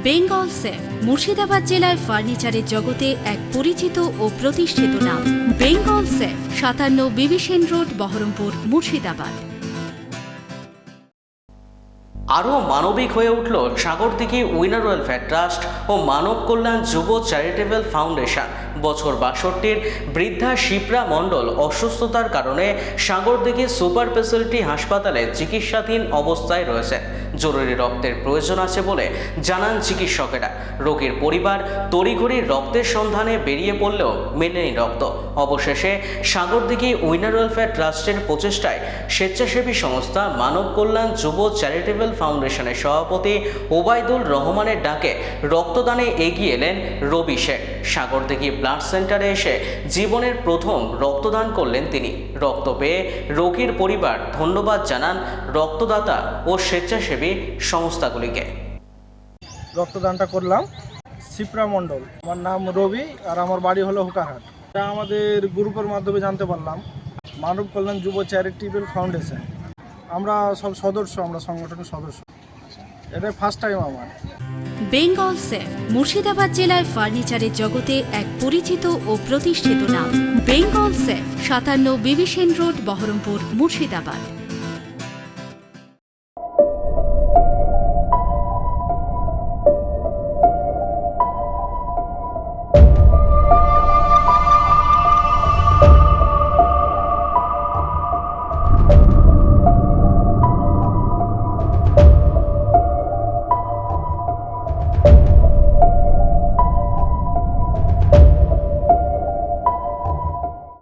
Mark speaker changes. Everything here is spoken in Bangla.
Speaker 1: বেঙ্গল সেফ মুর্শিদাবাদ জেলায় ফার্নিচারের জগতে এক পরিচিত ও প্রতিষ্ঠিত নাম। বেঙ্গল সেফ ৫৭ বিবি সেন রোড, বহরমপুর, মুর্শিদাবাদ।
Speaker 2: আরও মানবিক হয়ে উঠল সাগরদিঘি উইনার ওয়েলফেয়ার ট্রাস্ট ও মানব কল্যাণ যুব চ্যারিটেবল ফাউন্ডেশন। বছর ৬২-র বৃদ্ধা শিপ্রা মণ্ডল অসুস্থতার কারণে সাগরদিঘি সুপার স্পেশালিটি হাসপাতালে চিকিৎসাধীন অবস্থায় রয়েছে। জরুরি রক্তের প্রয়োজন আছে বলে জানান চিকিৎসকেরা। রোগীর পরিবার তড়িঘড়ি রক্তের সন্ধানে বেরিয়ে পড়লেও মেলেনি রক্ত। অবশেষে সাগরদিঘি উইনার ওয়েলফেয়ার ট্রাস্টের প্রচেষ্টায় স্বেচ্ছাসেবী সংস্থা মানব কল্যাণ যুব চ্যারিটেবল ফাউন্ডেশনের সভাপতি ওবায়দুল রহমানের ডাকে রক্তদানে এগিয়ে এলেন রবি শেখ। সাগরদিঘি ব্লাড সেন্টারে এসে জীবনের প্রথম রক্তদান করলেন তিনি। রক্ত পেয়ে রোগীর পরিবার ধন্যবাদ জানান রক্তদাতা ও স্বেচ্ছাসেবী সংস্থাগুলিকে।
Speaker 3: রক্তদানটা করলাম। শিপ্রা মণ্ডল, আমার নাম রবি, আর আমার বাড়ি হলো হুকারহাট। এটা আমাদের গ্রুপের মাধ্যমে জানতে পারলাম, মানব কল্যাণ যুব চ্যারিটেবল ফাউন্ডেশন। আমরা সব সদস্য, আমরা সংগঠনের সদস্য। এটা ফার্স্ট টাইম আমার।
Speaker 1: বেঙ্গল সেফ মুর্শিদাবাদ জেলায় ফার্নিচারের জগতে এক পরিচিত ও প্রতিষ্ঠিত নাম। বেঙ্গল সেফ ৫৭ বিবি সেন রোড, বহরমপুর, মুর্শিদাবাদ।